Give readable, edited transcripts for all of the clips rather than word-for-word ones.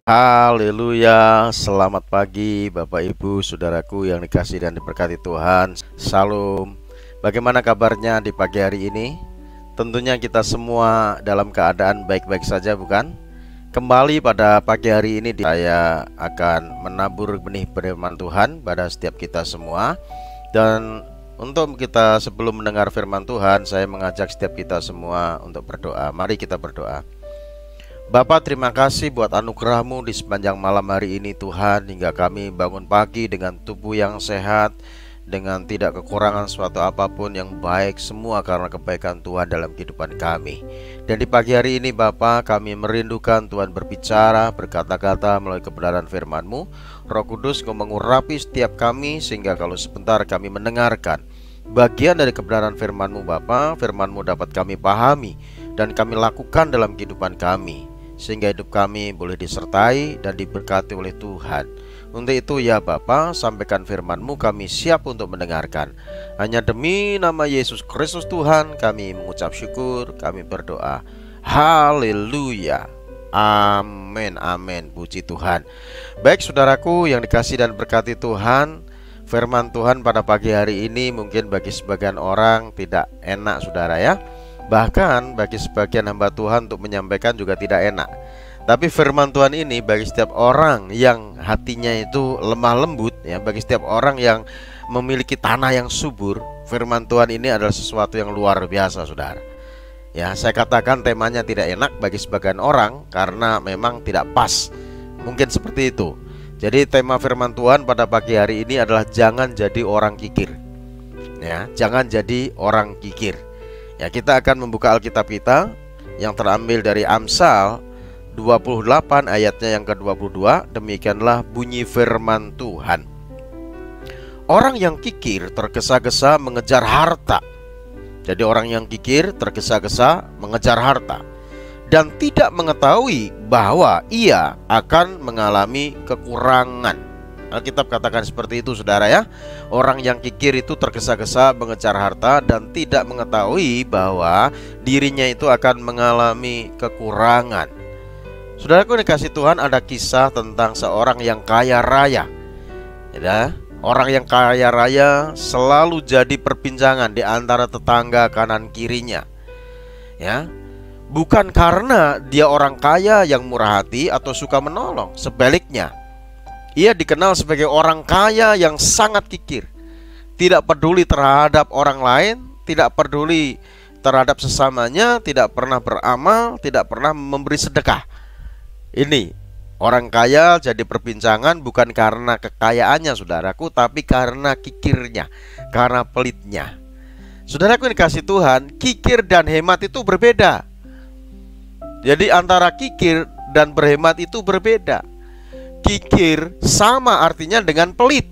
Haleluya, selamat pagi Bapak Ibu Saudaraku yang dikasihi dan diberkati Tuhan. Salam. Bagaimana kabarnya di pagi hari ini? Tentunya kita semua dalam keadaan baik-baik saja, bukan? Kembali pada pagi hari ini saya akan menabur benih firman Tuhan pada setiap kita semua. Dan untuk kita sebelum mendengar firman Tuhan, saya mengajak setiap kita semua untuk berdoa. Mari kita berdoa. Bapa, terima kasih buat anugerah-Mu di sepanjang malam hari ini Tuhan, hingga kami bangun pagi dengan tubuh yang sehat, dengan tidak kekurangan suatu apapun, yang baik semua karena kebaikan Tuhan dalam kehidupan kami. Dan di pagi hari ini Bapa, kami merindukan Tuhan berbicara, berkata-kata melalui kebenaran firman-Mu. Roh Kudus, Kau mengurapi setiap kami, sehingga kalau sebentar kami mendengarkan bagian dari kebenaran firman-Mu Bapa, firman-Mu dapat kami pahami dan kami lakukan dalam kehidupan kami, sehingga hidup kami boleh disertai dan diberkati oleh Tuhan. Untuk itu ya Bapa, sampaikan firman-Mu, kami siap untuk mendengarkan. Hanya demi nama Yesus Kristus Tuhan kami mengucap syukur, kami berdoa. Haleluya. Amin, amin. Puji Tuhan. Baik saudaraku yang dikasihi dan berkati Tuhan, firman Tuhan pada pagi hari ini mungkin bagi sebagian orang tidak enak saudara ya. Bahkan bagi sebagian hamba Tuhan untuk menyampaikan juga tidak enak. Tapi firman Tuhan ini bagi setiap orang yang hatinya itu lemah lembut ya, bagi setiap orang yang memiliki tanah yang subur, firman Tuhan ini adalah sesuatu yang luar biasa saudara. Ya, saya katakan temanya tidak enak bagi sebagian orang karena memang tidak pas. Mungkin seperti itu. Jadi tema firman Tuhan pada pagi hari ini adalah jangan jadi orang kikir. Ya, jangan jadi orang kikir. Ya, kita akan membuka Alkitab kita yang terambil dari Amsal 28 ayatnya yang ke-22. Demikianlah bunyi firman Tuhan. Orang yang kikir tergesa-gesa mengejar harta. Jadi orang yang kikir tergesa-gesa mengejar harta dan tidak mengetahui bahwa ia akan mengalami kekurangan. Alkitab katakan seperti itu saudara ya. Orang yang kikir itu tergesa-gesa mengejar harta dan tidak mengetahui bahwa dirinya itu akan mengalami kekurangan. Saudaraku dikasih Tuhan, ada kisah tentang seorang yang kaya raya ya. Orang yang kaya raya selalu jadi perbincangan di antara tetangga kanan kirinya ya. Bukan karena dia orang kaya yang murah hati atau suka menolong. Sebaliknya, ia dikenal sebagai orang kaya yang sangat kikir. Tidak peduli terhadap orang lain, tidak peduli terhadap sesamanya, tidak pernah beramal, tidak pernah memberi sedekah. Ini orang kaya jadi perbincangan bukan karena kekayaannya saudaraku, tapi karena kikirnya, karena pelitnya. Saudaraku yang dikasih Tuhan, kikir dan hemat itu berbeda. Jadi antara kikir dan berhemat itu berbeda. Kikir sama artinya dengan pelit.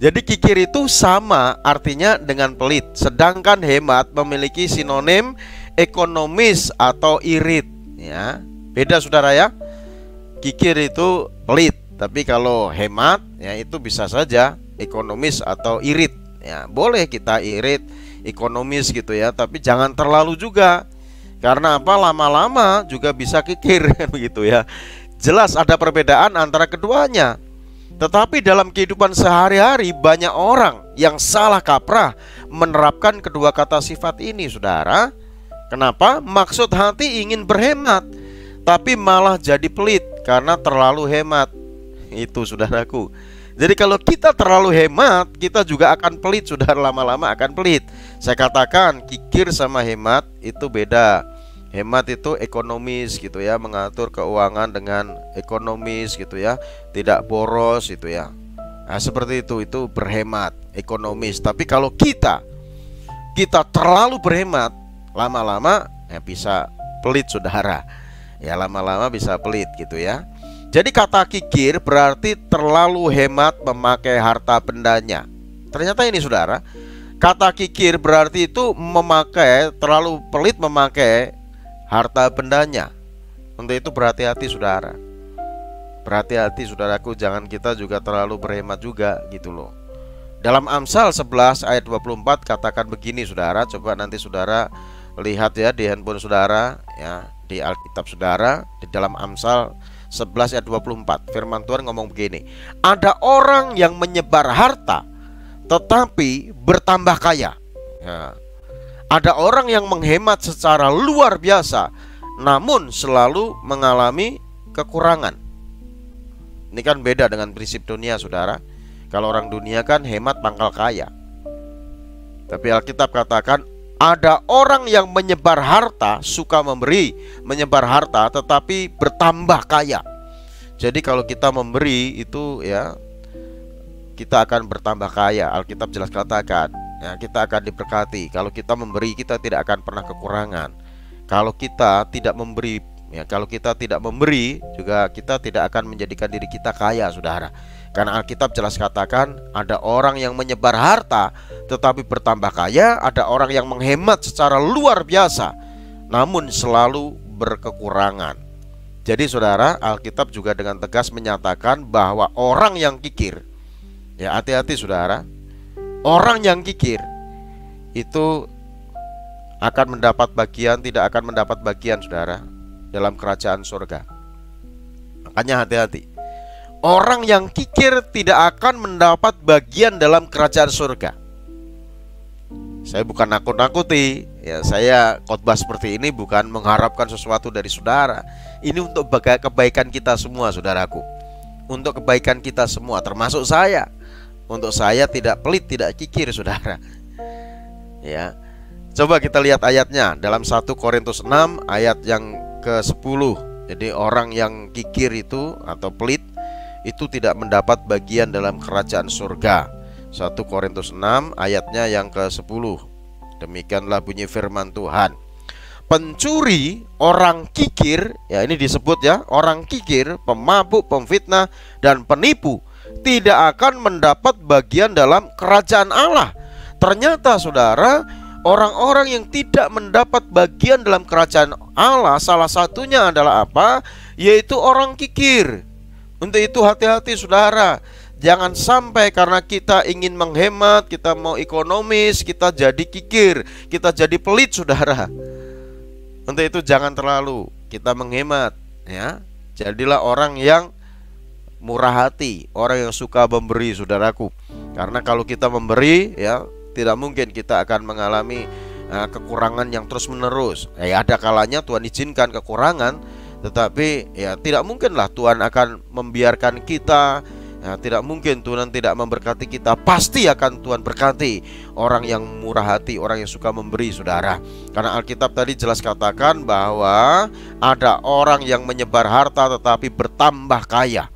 Jadi kikir itu sama artinya dengan pelit. Sedangkan hemat memiliki sinonim ekonomis atau irit ya. Beda saudara ya. Kikir itu pelit, tapi kalau hemat ya itu bisa saja ekonomis atau irit ya. Boleh kita irit, ekonomis gitu ya, tapi jangan terlalu juga. Karena apa? Lama-lama juga bisa kikir kan begitu ya. Jelas ada perbedaan antara keduanya. Tetapi dalam kehidupan sehari-hari banyak orang yang salah kaprah menerapkan kedua kata sifat ini saudara. Kenapa? Maksud hati ingin berhemat, tapi malah jadi pelit karena terlalu hemat. Itu saudaraku. Jadi kalau kita terlalu hemat, kita juga akan pelit saudara, lama-lama akan pelit. Saya katakan kikir sama hemat itu beda. Hemat itu ekonomis gitu ya, mengatur keuangan dengan ekonomis gitu ya, tidak boros gitu ya. Nah seperti itu berhemat, ekonomis. Tapi kalau kita terlalu berhemat, lama-lama ya bisa pelit saudara. Ya lama-lama bisa pelit gitu ya. Jadi kata kikir berarti terlalu hemat memakai harta bendanya. Ternyata ini saudara, kata kikir berarti itu terlalu pelit memakai harta bendanya. Untuk itu berhati-hati saudara. Berhati-hati saudaraku, jangan kita juga terlalu berhemat juga gitu loh. Dalam Amsal 11 ayat 24 katakan begini saudara. Coba nanti saudara lihat ya di handphone saudara ya, di Alkitab saudara, di dalam Amsal 11 ayat 24. Firman Tuhan ngomong begini, ada orang yang menyebar harta tetapi bertambah kaya. Ya. Ada orang yang menghemat secara luar biasa namun selalu mengalami kekurangan. Ini kan beda dengan prinsip dunia, saudara. Kalau orang dunia kan hemat pangkal kaya. Tapi Alkitab katakan ada orang yang menyebar harta, suka memberi, menyebar harta tetapi bertambah kaya. Jadi kalau kita memberi itu ya, kita akan bertambah kaya. Alkitab jelas katakan ya, kita akan diberkati. Kalau kita memberi, kita tidak akan pernah kekurangan. Kalau kita tidak memberi ya, kalau kita tidak memberi juga kita tidak akan menjadikan diri kita kaya, saudara. Karena Alkitab jelas katakan ada orang yang menyebar harta tetapi bertambah kaya, ada orang yang menghemat secara luar biasa namun selalu berkekurangan. Jadi saudara, Alkitab juga dengan tegas menyatakan bahwa orang yang kikir, ya hati-hati saudara, orang yang kikir itu akan mendapat bagian, tidak akan mendapat bagian, saudara, dalam kerajaan surga. Makanya hati-hati. Orang yang kikir tidak akan mendapat bagian dalam kerajaan surga. Saya bukan nakut-nakuti ya, saya khotbah seperti ini bukan mengharapkan sesuatu dari saudara. Ini untuk kebaikan kita semua, saudaraku. Untuk kebaikan kita semua, termasuk saya. Untuk saya tidak pelit, tidak kikir, saudara. Ya. Coba kita lihat ayatnya dalam 1 Korintus 6 ayat yang ke-10. Jadi orang yang kikir itu atau pelit itu tidak mendapat bagian dalam kerajaan surga. 1 Korintus 6 ayatnya yang ke-10. Demikianlah bunyi firman Tuhan. Pencuri, orang kikir, ya ini disebut ya, orang kikir, pemabuk, pemfitnah dan penipu tidak akan mendapat bagian dalam kerajaan Allah. Ternyata saudara, orang-orang yang tidak mendapat bagian dalam kerajaan Allah salah satunya adalah apa? Yaitu orang kikir. Untuk itu hati-hati saudara. Jangan sampai karena kita ingin menghemat, kita mau ekonomis, kita jadi kikir, kita jadi pelit, saudara. Untuk itu jangan terlalu kita menghemat ya. Jadilah orang yang murah hati, orang yang suka memberi, saudaraku. Karena kalau kita memberi ya, tidak mungkin kita akan mengalami kekurangan yang terus menerus. Ya ada kalanya Tuhan izinkan kekurangan, tetapi ya tidak mungkinlah Tuhan akan membiarkan kita. Ya, tidak mungkin Tuhan tidak memberkati kita. Pasti akan Tuhan berkati orang yang murah hati, orang yang suka memberi, saudara. Karena Alkitab tadi jelas katakan bahwa ada orang yang menyebar harta tetapi bertambah kaya.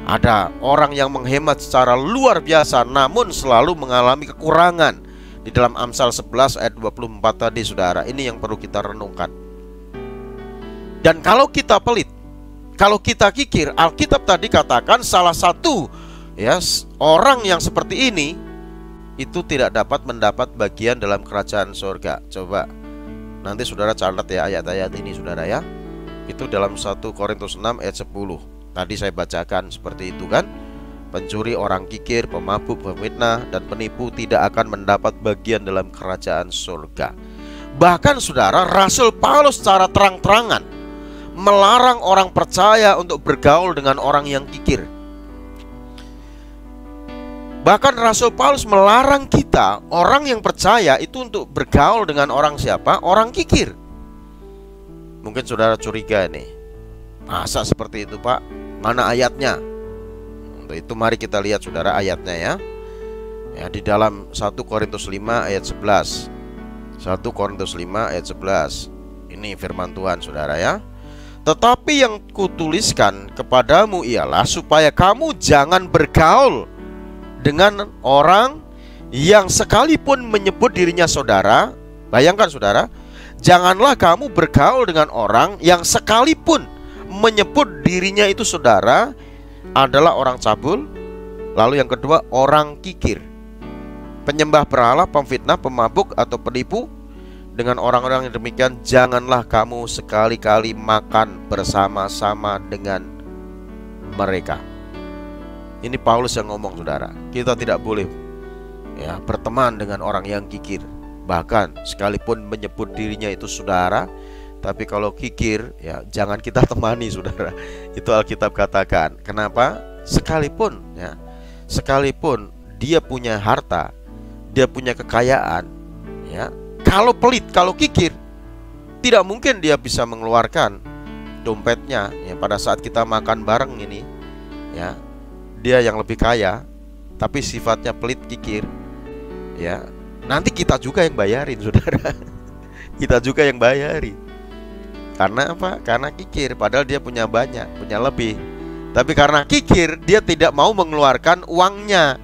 Ada orang yang menghemat secara luar biasa namun selalu mengalami kekurangan. Di dalam Amsal 11 ayat 24 tadi, saudara, ini yang perlu kita renungkan. Dan kalau kita pelit, kalau kita kikir, Alkitab tadi katakan salah satu ya, orang yang seperti ini itu tidak dapat mendapat bagian dalam kerajaan surga. Coba nanti saudara catat ya ayat-ayat ini, saudara ya. Itu dalam 1 Korintus 6 ayat 10. Tadi saya bacakan seperti itu kan. Pencuri, orang kikir, pemabuk, pemfitnah dan penipu tidak akan mendapat bagian dalam kerajaan surga. Bahkan saudara, Rasul Paulus secara terang-terangan melarang orang percaya untuk bergaul dengan orang yang kikir. Bahkan Rasul Paulus melarang kita, orang yang percaya itu untuk bergaul dengan orang siapa? Orang kikir. Mungkin saudara curiga nih, masa seperti itu Pak? Mana ayatnya? Untuk itu mari kita lihat saudara ayatnya ya. Ya di dalam 1 Korintus 5 ayat 11. 1 Korintus 5 ayat 11. Ini firman Tuhan saudara ya. Tetapi yang kutuliskan kepadamu ialah supaya kamu jangan bergaul dengan orang yang sekalipun menyebut dirinya saudara. Bayangkan saudara, janganlah kamu bergaul dengan orang yang sekalipun menyebut dirinya itu saudara adalah orang cabul. Lalu yang kedua, orang kikir, penyembah berhala, pemfitnah, pemabuk atau penipu. Dengan orang-orang yang demikian janganlah kamu sekali-kali makan bersama-sama dengan mereka. Ini Paulus yang ngomong saudara. Kita tidak boleh ya berteman dengan orang yang kikir. Bahkan sekalipun menyebut dirinya itu saudara, tapi kalau kikir ya jangan kita temani, saudara. Itu Alkitab katakan. Kenapa? Sekalipun ya, sekalipun dia punya harta, dia punya kekayaan ya, kalau pelit, kalau kikir, tidak mungkin dia bisa mengeluarkan dompetnya ya. Pada saat kita makan bareng ini ya, dia yang lebih kaya tapi sifatnya pelit, kikir ya, nanti kita juga yang bayarin, saudara. Kita juga yang bayarin. Karena apa? Karena kikir, padahal dia punya banyak, punya lebih. Tapi karena kikir, dia tidak mau mengeluarkan uangnya.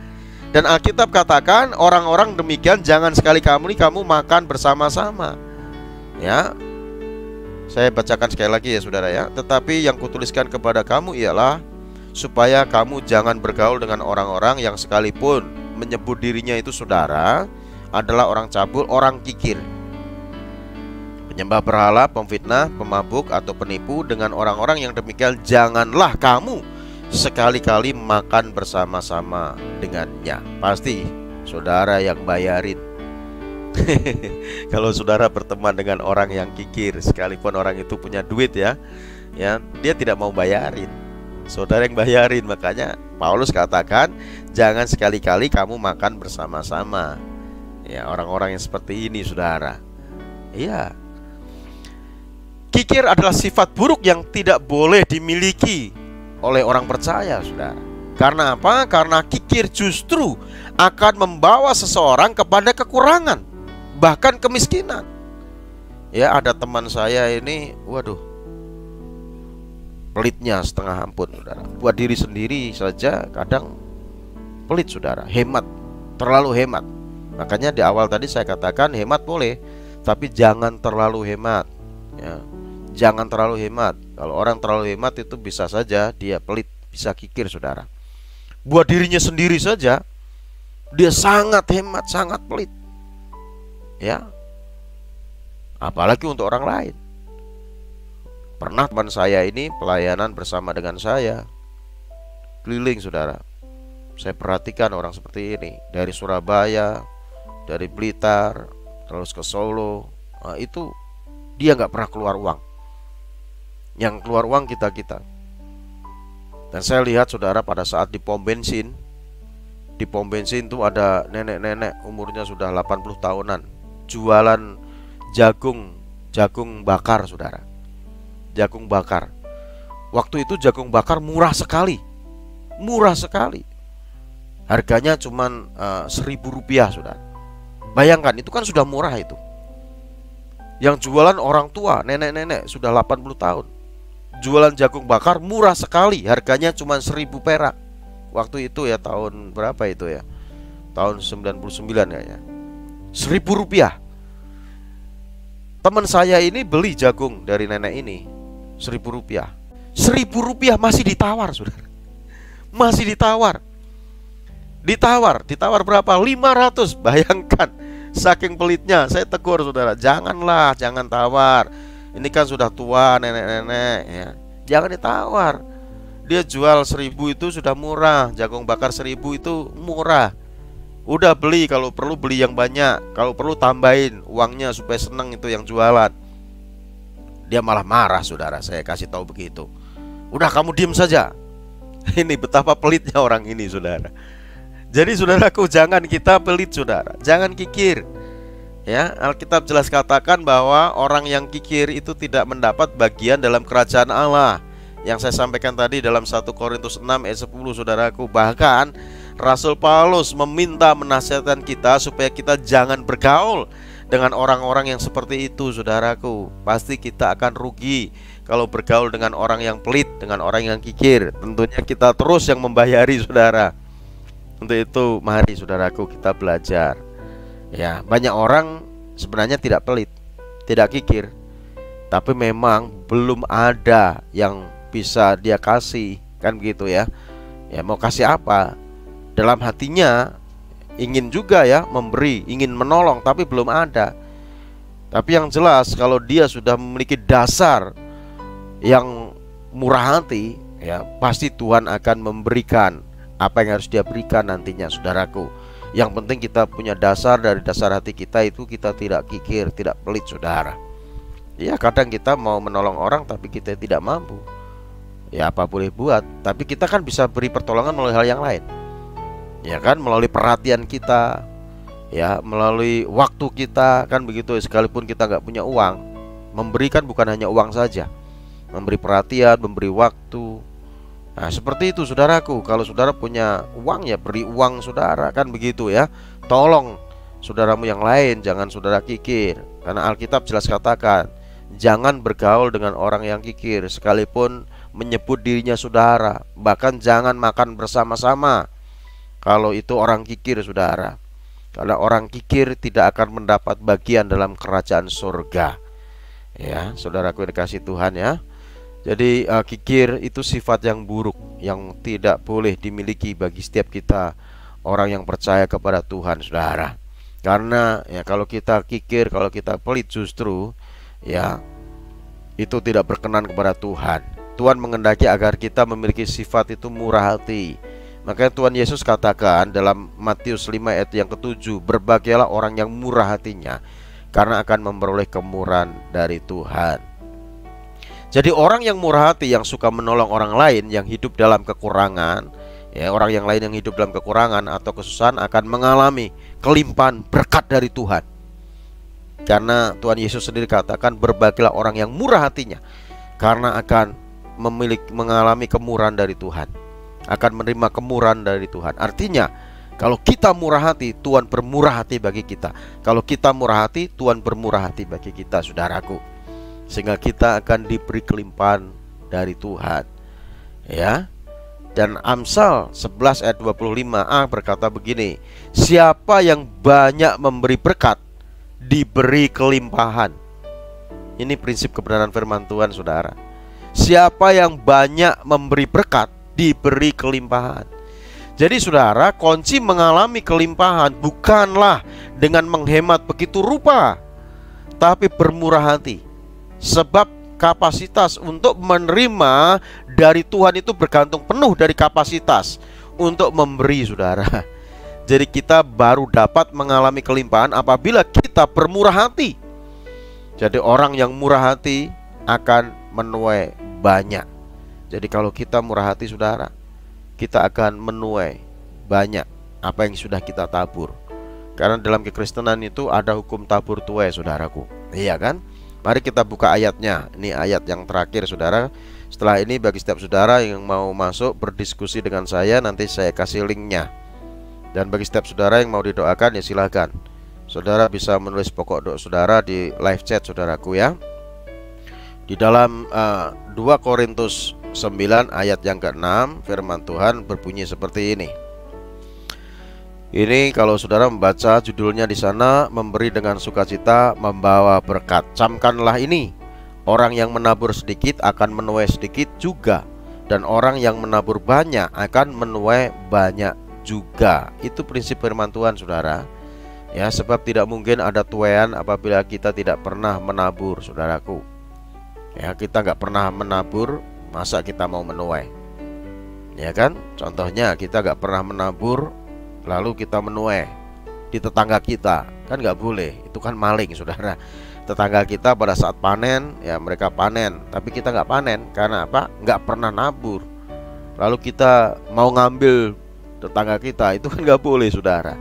Dan Alkitab katakan orang-orang demikian jangan sekali-kali kamu makan bersama-sama ya. Saya bacakan sekali lagi ya, saudara ya. Tetapi yang kutuliskan kepada kamu ialah supaya kamu jangan bergaul dengan orang-orang yang sekalipun menyebut dirinya itu saudara adalah orang cabul, orang kikir, penyembah berhala, pemfitnah, pemabuk atau penipu. Dengan orang-orang yang demikian janganlah kamu sekali-kali makan bersama-sama dengannya. Pasti saudara yang bayarin. Kalau saudara berteman dengan orang yang kikir, sekalipun orang itu punya duit ya, dia tidak mau bayarin, saudara yang bayarin. Makanya Paulus katakan jangan sekali-kali kamu makan bersama-sama ya orang-orang yang seperti ini, saudara. Iya, kikir adalah sifat buruk yang tidak boleh dimiliki oleh orang percaya, saudara. Karena apa? Karena kikir justru akan membawa seseorang kepada kekurangan, bahkan kemiskinan. Ya, ada teman saya ini, waduh, pelitnya setengah ampun, saudara. Buat diri sendiri saja kadang pelit, saudara. Hemat, terlalu hemat. Makanya di awal tadi saya katakan hemat boleh, tapi jangan terlalu hemat ya. Jangan terlalu hemat. Kalau orang terlalu hemat itu bisa saja dia pelit, bisa kikir, saudara. Buat dirinya sendiri saja dia sangat hemat, sangat pelit ya, apalagi untuk orang lain. Pernah teman saya ini pelayanan bersama dengan saya, keliling, saudara. Saya perhatikan orang seperti ini, dari Surabaya, dari Blitar, terus ke Solo. Nah, itu dia nggak pernah keluar uang. Yang keluar uang kita-kita. Dan saya lihat, saudara, pada saat di pom bensin itu ada nenek-nenek umurnya sudah 80 tahunan jualan jagung bakar, saudara. Jagung bakar. Waktu itu jagung bakar murah sekali. Murah sekali. Harganya cuman Rp1.000, saudara. Bayangkan, itu kan sudah murah itu. Yang jualan orang tua, nenek-nenek sudah 80 tahun. Jualan jagung bakar murah sekali. Harganya cuma 1.000 perak. Waktu itu ya, tahun berapa itu ya? Tahun 99 kayaknya. Rp1.000. Teman saya ini beli jagung dari nenek ini Rp1.000. Rp1.000 masih ditawar, saudara. Masih ditawar. Ditawar berapa? 500. Bayangkan, saking pelitnya. Saya tegur, saudara, janganlah, jangan tawar. Ini kan sudah tua, nenek-nenek ya. Jangan ditawar. Dia jual 1.000 itu sudah murah. Jagung bakar 1.000 itu murah. Udah beli, kalau perlu beli yang banyak, kalau perlu tambahin uangnya supaya seneng itu yang jualan. Dia malah marah, saudara. Saya kasih tahu begitu. Udah, kamu diem saja. Ini betapa pelitnya orang ini, saudara. Jadi, saudaraku, jangan kita pelit, saudara. Jangan kikir ya. Alkitab jelas katakan bahwa orang yang kikir itu tidak mendapat bagian dalam kerajaan Allah. Yang saya sampaikan tadi dalam 1 Korintus 6 ayat 10, saudaraku. Bahkan Rasul Paulus meminta, menasihatkan kita supaya kita jangan bergaul dengan orang-orang yang seperti itu, saudaraku. Pasti kita akan rugi kalau bergaul dengan orang yang pelit, dengan orang yang kikir. Tentunya kita terus yang membayari, saudara. Untuk itu mari, saudaraku, kita belajar ya. Banyak orang sebenarnya tidak pelit, tidak kikir, tapi memang belum ada yang bisa dia kasih, kan begitu ya. Ya, mau kasih apa? Dalam hatinya ingin juga ya memberi, ingin menolong, tapi belum ada. Tapi yang jelas kalau dia sudah memiliki dasar yang murah hati ya, pasti Tuhan akan memberikan apa yang harus dia berikan nantinya, saudaraku. Yang penting kita punya dasar, dari dasar hati kita itu kita tidak kikir, tidak pelit, saudara Ya kadang kita mau menolong orang tapi kita tidak mampu. Ya apa boleh buat, tapi kita kan bisa beri pertolongan melalui hal yang lain. Ya kan, melalui perhatian kita, ya melalui waktu kita, kan begitu. Sekalipun kita nggak punya uang, memberikan bukan hanya uang saja, memberi perhatian, memberi waktu. Nah seperti itu saudaraku. Kalau saudara punya uang, ya beri uang saudara, kan begitu ya. Tolong saudaramu yang lain, jangan saudara kikir. Karena Alkitab jelas katakan, jangan bergaul dengan orang yang kikir, sekalipun menyebut dirinya saudara. Bahkan jangan makan bersama-sama kalau itu orang kikir, saudara. Karena orang kikir tidak akan mendapat bagian dalam kerajaan surga. Ya, saudaraku yang dikasihi Tuhan ya. Jadi kikir itu sifat yang buruk, yang tidak boleh dimiliki bagi setiap kita, orang yang percaya kepada Tuhan, saudara. Karena ya kalau kita kikir, kalau kita pelit, justru ya itu tidak berkenan kepada Tuhan. Tuhan menghendaki agar kita memiliki sifat itu murah hati. Makanya Tuhan Yesus katakan dalam Matius 5 ayat yang ke-7, berbahagialah orang yang murah hatinya, karena akan memperoleh kemurahan dari Tuhan. Jadi orang yang murah hati, yang suka menolong orang lain yang hidup dalam kekurangan, ya, orang yang lain yang hidup dalam kekurangan atau kesusahan akan mengalami kelimpahan berkat dari Tuhan. Karena Tuhan Yesus sendiri katakan, berbahagialah orang yang murah hatinya, karena akan mengalami kemurahan dari Tuhan, akan menerima kemurahan dari Tuhan. Artinya kalau kita murah hati, Tuhan bermurah hati bagi kita. Kalau kita murah hati, Tuhan bermurah hati bagi kita, saudaraku. Sehingga kita akan diberi kelimpahan dari Tuhan, ya. Dan Amsal 11 ayat 25a berkata begini, siapa yang banyak memberi berkat, diberi kelimpahan. Ini prinsip kebenaran firman Tuhan, saudara. Siapa yang banyak memberi berkat, diberi kelimpahan. Jadi saudara, kunci mengalami kelimpahan bukanlah dengan menghemat begitu rupa, tapi bermurah hati. Sebab kapasitas untuk menerima dari Tuhan itu bergantung penuh dari kapasitas untuk memberi, saudara. Jadi kita baru dapat mengalami kelimpahan apabila kita bermurah hati. Jadi orang yang murah hati akan menuai banyak. Jadi kalau kita murah hati, saudara, kita akan menuai banyak apa yang sudah kita tabur. Karena dalam kekristenan itu ada hukum tabur tuai, saudaraku. Iya kan? Mari kita buka ayatnya. Ini ayat yang terakhir, saudara. Setelah ini bagi setiap saudara yang mau masuk berdiskusi dengan saya, nanti saya kasih linknya. Dan bagi setiap saudara yang mau didoakan, ya silakan. Saudara bisa menulis pokok doa saudara di live chat, saudaraku ya. Di dalam 2 Korintus 9 ayat yang ke-6, firman Tuhan berbunyi seperti ini. Ini kalau saudara membaca judulnya di sana, memberi dengan sukacita membawa berkat. Camkanlah ini, orang yang menabur sedikit akan menuai sedikit juga, dan orang yang menabur banyak akan menuai banyak juga. Itu prinsip firman Tuhan, saudara. Ya, sebab tidak mungkin ada tuaian apabila kita tidak pernah menabur, saudaraku. Ya, kita nggak pernah menabur, masa kita mau menuai? Ya kan? Contohnya kita nggak pernah menabur, lalu kita menuai di tetangga kita, kan nggak boleh. Itu kan maling, saudara. Tetangga kita pada saat panen, ya mereka panen, tapi kita nggak panen. Karena apa? Nggak pernah nabur. Lalu kita mau ngambil tetangga kita, itu kan nggak boleh, saudara.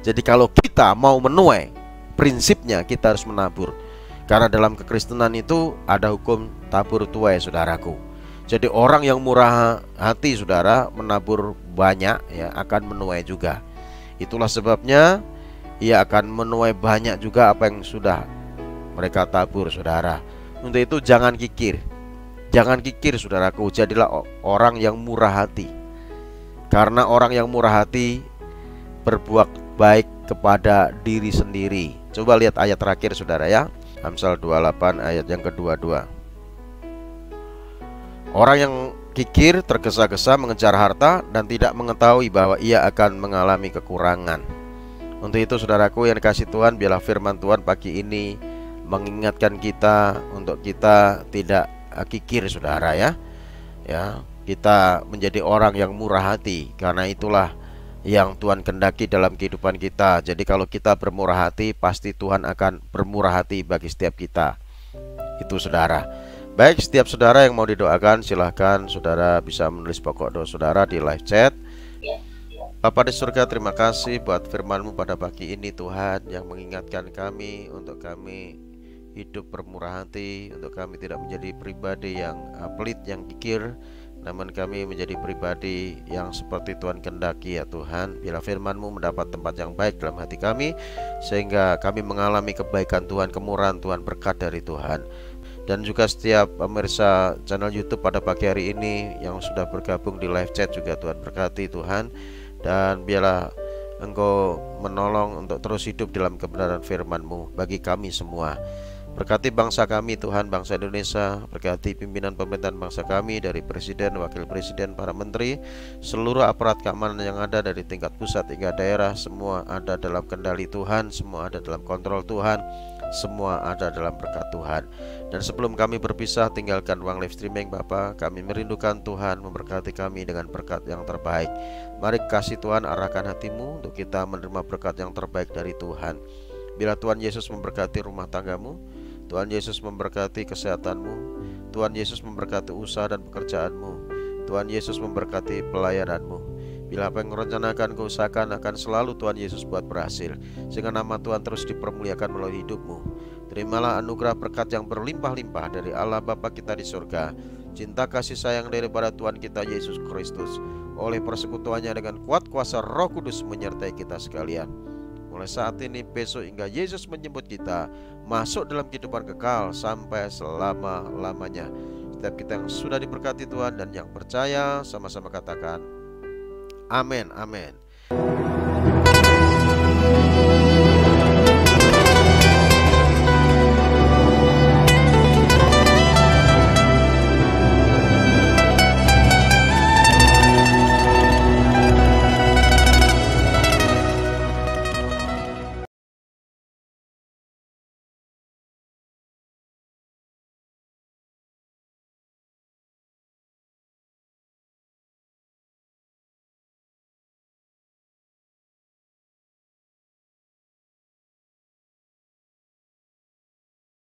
Jadi kalau kita mau menuai, prinsipnya kita harus menabur. Karena dalam kekristenan itu ada hukum tabur tuai, saudaraku. Jadi orang yang murah hati, saudara, menabur banyak, ya akan menuai juga. Itulah sebabnya ia akan menuai banyak juga apa yang sudah mereka tabur, saudara. Untuk itu jangan kikir. Jangan kikir, saudaraku. Jadilah orang yang murah hati. Karena orang yang murah hati berbuat baik kepada diri sendiri. Coba lihat ayat terakhir, saudara ya. Amsal 28 ayat yang ke-22. Orang yang kikir tergesa-gesa mengejar harta dan tidak mengetahui bahwa ia akan mengalami kekurangan. Untuk itu, saudaraku yang dikasihi Tuhan, biarlah firman Tuhan pagi ini mengingatkan kita untuk kita tidak kikir, saudara ya. Ya, kita menjadi orang yang murah hati, karena itulah yang Tuhan kehendaki dalam kehidupan kita. Jadi kalau kita bermurah hati, pasti Tuhan akan bermurah hati bagi setiap kita. itu saudara. Baik, setiap saudara yang mau didoakan, silahkan saudara bisa menulis pokok doa saudara di live chat. Bapa di surga, terima kasih buat firman-Mu pada pagi ini Tuhan, yang mengingatkan kami untuk kami hidup bermurah hati, untuk kami tidak menjadi pribadi yang pelit, yang kikir, namun kami menjadi pribadi yang seperti Tuhan kehendaki ya Tuhan. Bila firman-Mu mendapat tempat yang baik dalam hati kami, sehingga kami mengalami kebaikan Tuhan, kemurahan Tuhan, berkat dari Tuhan. Dan juga setiap pemirsa channel YouTube pada pagi hari ini yang sudah bergabung di live chat juga Tuhan berkati Tuhan. Dan biarlah Engkau menolong untuk terus hidup dalam kebenaran firman-Mu bagi kami semua. Berkati bangsa kami Tuhan, bangsa Indonesia. Berkati pimpinan pemerintahan bangsa kami, dari presiden, wakil presiden, para menteri, seluruh aparat keamanan yang ada dari tingkat pusat hingga daerah. Semua ada dalam kendali Tuhan, semua ada dalam kontrol Tuhan, semua ada dalam berkat Tuhan. Dan sebelum kami berpisah tinggalkan ruang live streaming Bapa, kami merindukan Tuhan memberkati kami dengan berkat yang terbaik. Mari kasih Tuhan arahkan hatimu untuk kita menerima berkat yang terbaik dari Tuhan. Bila Tuhan Yesus memberkati rumah tanggamu, Tuhan Yesus memberkati kesehatanmu, Tuhan Yesus memberkati usaha dan pekerjaanmu, Tuhan Yesus memberkati pelayananmu. Bila apa yang merencanakan kau usahakan akan selalu Tuhan Yesus buat berhasil, sehingga nama Tuhan terus dipermuliakan melalui hidupmu. Terimalah anugerah berkat yang berlimpah-limpah dari Allah Bapa kita di surga, cinta kasih sayang daripada Tuhan kita Yesus Kristus, oleh persekutuannya dengan kuat kuasa Roh Kudus menyertai kita sekalian, mulai saat ini, besok, hingga Yesus menjemput kita masuk dalam kehidupan kekal sampai selama-lamanya. Setiap kita yang sudah diberkati Tuhan dan yang percaya, sama-sama katakan amin, amin.